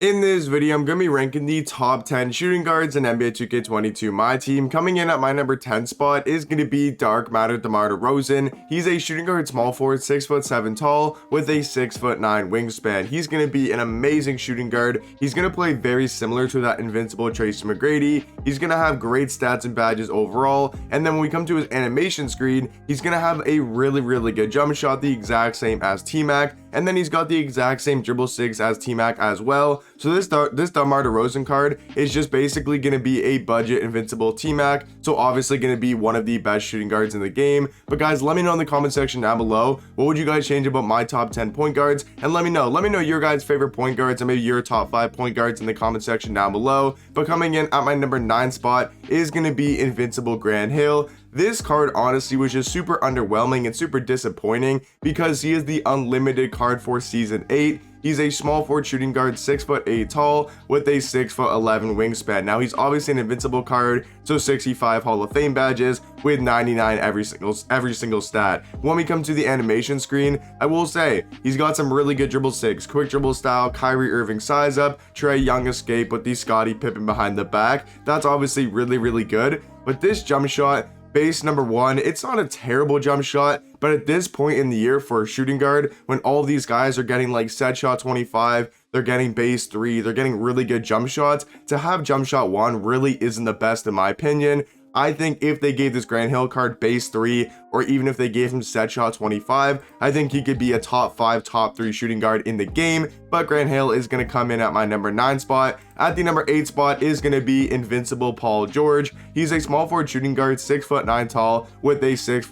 In this video, I'm going to be ranking the top 10 shooting guards in NBA 2K22 My Team. Coming in at my number 10 spot is going to be Dark Matter DeMar DeRozan. He's a shooting guard small forward, 6'7" tall with a 6'9" wingspan. He's going to be an amazing shooting guard. He's going to play very similar to that invincible Tracy McGrady. He's going to have great stats and badges overall. And then when we come to his animation screen, he's going to have a really good jump shot, the exact same as T-Mac. And then he's got the exact same dribble 6 as T-Mac as well. So this DeMar DeRozan card is just basically going to be a budget invincible T-Mac. So obviously going to be one of the best shooting guards in the game. But guys, let me know in the comment section down below, what would you guys change about my top 10 point guards? And let me know your guys' favorite point guards and maybe your top 5 point guards in the comment section down below. But coming in at my number 9 spot is going to be Invincible Grant Hill. This card honestly was just super underwhelming and super disappointing because he is the unlimited card for season 8. He's a small forward shooting guard, 6'8" tall with a 6'11" wingspan. Now he's obviously an invincible card, so 65 Hall of Fame badges with 99 every single stat. When we come to the animation screen, I will say he's got some really good dribble 6, quick dribble style, Kyrie Irving size up, Trae Young escape with the Scottie Pippen behind the back. That's obviously really good. But this jump shot, base number 1, it's not a terrible jump shot, but at this point in the year for a shooting guard, when all these guys are getting like set shot 25, they're getting base 3, they're getting really good jump shots, to have jump shot 1 really isn't the best in my opinion. I think if they gave this Grant Hill card base 3, or even if they gave him set shot 25, I think he could be a top 5, top 3 shooting guard in the game. But Grant Hill is going to come in at my number 9 spot. At the number 8 spot is going to be Invincible Paul George. He's a small forward shooting guard, 6'9" tall with a 6'11"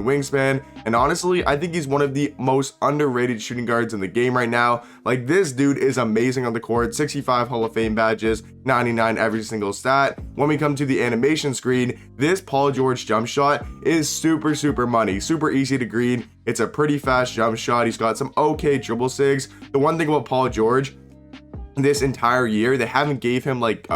wingspan. And honestly, I think he's one of the most underrated shooting guards in the game right now. Like, this dude is amazing on the court, 65 Hall of Fame badges, 99 every single stat. When we come to the animation screen, this Paul George jump shot is super money, super easy to green. It's a pretty fast jump shot. He's got some okay dribble sigs. The one thing about Paul George, this entire year they haven't gave him like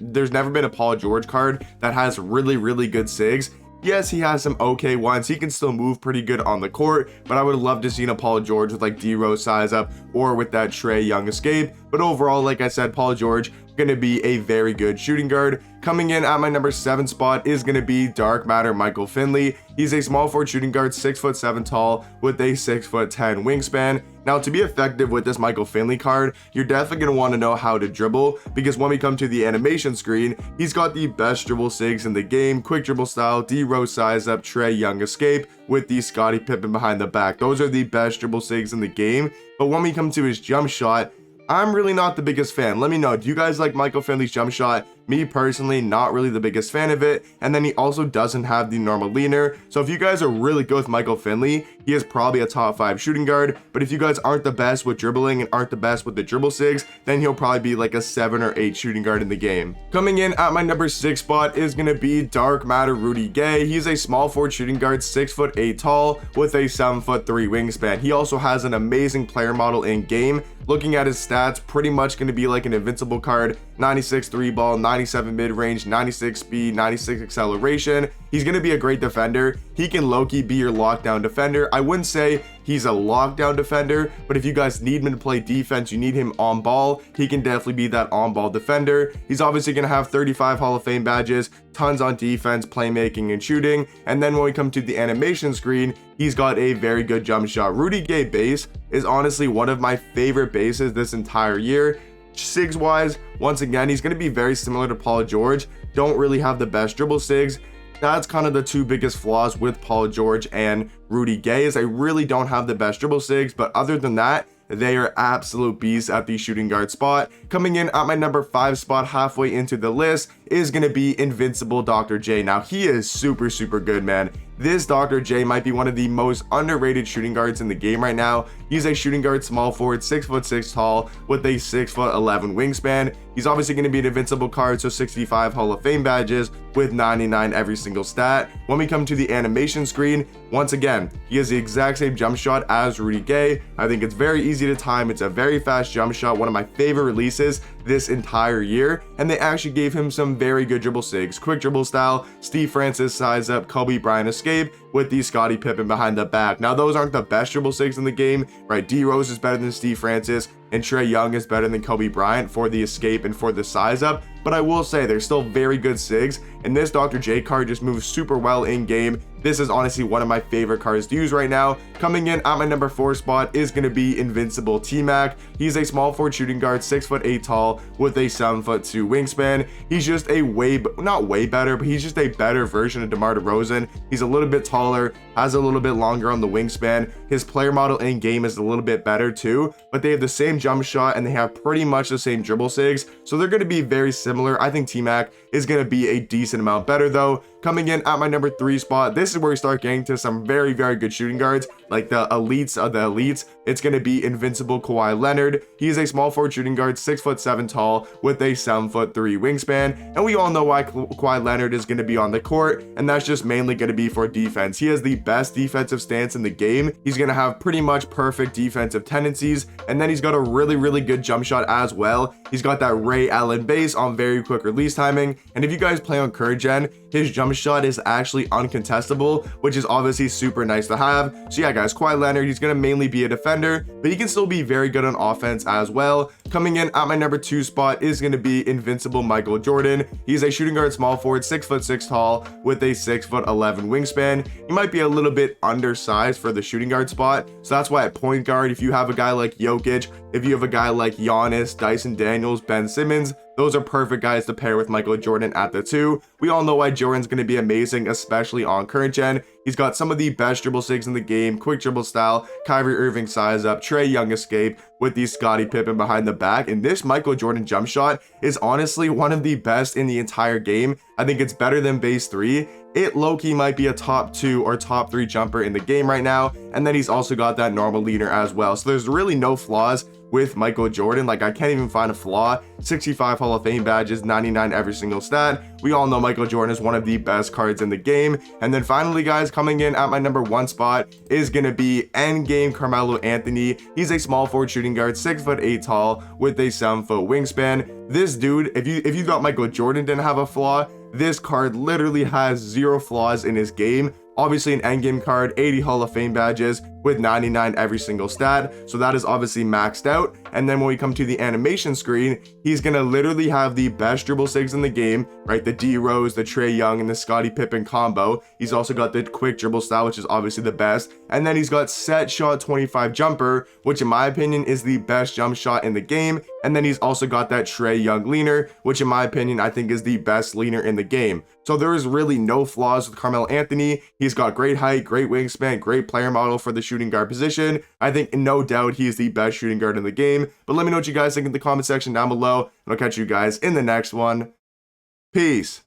there's never been a Paul George card that has really good sigs. Yes, he has some okay ones. He can still move pretty good on the court, but I would love to see a Paul George with like D-Rose size up or with that Trae Young escape. But overall, like I said, Paul George going to be a very good shooting guard. Coming in at my number 7 spot is going to be Dark Matter Michael Finley. He's a small forward shooting guard, 6'7" tall with a 6'10" wingspan. Now, to be effective with this Michael Finley card, you're definitely going to want to know how to dribble, because when we come to the animation screen, he's got the best dribble sigs in the game, quick dribble style, D-Rose size up, Trae Young escape with the Scottie Pippen behind the back. Those are the best dribble sigs in the game. But when we come to his jump shot, I'm really not the biggest fan. Let me know, do you guys like Michael Finley's jump shot? Me personally, not really the biggest fan of it. And then he also doesn't have the normal leaner. So if you guys are really good with Michael Finley, he is probably a top 5 shooting guard. But if you guys aren't the best with dribbling and aren't the best with the dribble sigs, then he'll probably be like a 7 or 8 shooting guard in the game. Coming in at my number 6 spot is going to be Dark Matter Rudy Gay. He's a small forward shooting guard, 6'8" tall with a 7'3" wingspan. He also has an amazing player model in game. Looking at his stats, pretty much going to be like an invincible card, 96 3 ball, 97 mid-range, 96 speed, 96 acceleration. He's going to be a great defender. He can low-key be your lockdown defender. I wouldn't say he's a lockdown defender, but if you guys need him to play defense, you need him on ball, he can definitely be that on-ball defender. He's obviously going to have 35 Hall of Fame badges, tons on defense, playmaking, and shooting. And then when we come to the animation screen, he's got a very good jump shot. Rudy Gay base is honestly one of my favorite bases this entire year. Sigs wise, once again, he's going to be very similar to Paul George. Don't really have the best dribble sigs. That's kind of the two biggest flaws with Paul George and Rudy Gay, is I really don't have the best dribble sigs, but other than that, they are absolute beasts at the shooting guard spot. Coming in at my number 5 spot, halfway into the list, is going to be Invincible Dr. J. Now, he is super good, man. This Dr. J might be one of the most underrated shooting guards in the game right now. He's a shooting guard, small forward, 6'6" tall with a 6'11" wingspan. He's obviously going to be an invincible card, so 65 Hall of Fame badges with 99 every single stat. When we come to the animation screen, once again, he has the exact same jump shot as Rudy Gay. I think it's very easy to time. It's a very fast jump shot, one of my favorite releases this entire year. And they actually gave him some very good dribble sigs, quick dribble style, Steve Francis size up, Kobe Bryant escape, escape with the Scottie Pippen behind the back. Now, those aren't the best dribble sigs in the game, right? D Rose is better than Steve Francis, and Trae Young is better than Kobe Bryant for the escape and for the size up, but I will say they're still very good sigs, and this Dr. J card just moves super well in game. This is honestly one of my favorite cards to use right now. Coming in at my number 4 spot is going to be Invincible T-Mac. He's a small forward shooting guard, 6'8" tall with a 7'2" wingspan. He's just a not way better, but he's just a better version of DeMar DeRozan. He's a little bit taller, has a little bit longer on the wingspan. His player model in game is a little bit better too, but they have the same jump shot and they have pretty much the same dribble sigs, so they're going to be very similar. I think T-Mac is going to be a decent amount better though. Coming in at my number 3 spot, this is where we start getting to some very good shooting guards, like the elites of the elites. It's going to be Invincible Kawhi Leonard. He is a small forward shooting guard, 6'7" tall with a 7'3" wingspan, and we all know why Kawhi Leonard is going to be on the court, and that's just mainly going to be for defense. He has the best defensive stance in the game. He's going to have pretty much perfect defensive tendencies, and then he's got a really good jump shot as well. He's got that Ray Allen base on very quick release timing, and if you guys play on current gen, his jump shot is actually uncontestable, which is obviously super nice to have. So yeah guys, Kawhi Leonard, he's going to mainly be a defender, but he can still be very good on offense as well. Coming in at my number 2 spot is going to be Invincible Michael Jordan. He's a shooting guard, small forward, 6'6" tall with a 6'11" wingspan. He might be a little bit undersized for the shooting guard spot, so that's why at point guard, if you have a guy like Jokic, if you have a guy like Giannis, Dyson Daniels, Ben Simmons, those are perfect guys to pair with Michael Jordan at the 2. We all know why Jordan's going to be amazing, especially on current gen. He's got some of the best dribble sigs in the game, quick dribble style, Kyrie Irving size up, Trae Young escape with the Scottie Pippen behind the back, and this Michael Jordan jump shot is honestly one of the best in the entire game. I think it's better than base 3. It low-key might be a top 2 or top 3 jumper in the game right now, and then he's also got that normal leaner as well. So there's really no flaws with Michael Jordan. Like, I can't even find a flaw. 65 Hall of Fame badges, 99 every single stat. We all know Michael Jordan is one of the best cards in the game. And then finally guys, coming in at my number 1 spot is gonna be Endgame Carmelo Anthony. He's a small forward shooting guard, 6'8" tall with a 7-foot wingspan. This dude, if you thought Michael Jordan didn't have a flaw, this card literally has 0 flaws in his game. Obviously an endgame card, 80 Hall of Fame badges with 99 every single stat, so that is obviously maxed out. And then when we come to the animation screen, he's gonna literally have the best dribble sigs in the game, right? The D Rose, the Trae Young, and the Scottie Pippen combo. He's also got the quick dribble style, which is obviously the best, and then he's got set shot 25 jumper, which in my opinion is the best jump shot in the game. And then he's also got that Trae Young leaner, which in my opinion I think is the best leaner in the game. So there is really no flaws with Carmelo Anthony. He's got great height, great wingspan, great player model for the shooting guard position. I think no doubt he is the best shooting guard in the game. But let me know what you guys think in the comment section down below, and I'll catch you guys in the next one. Peace.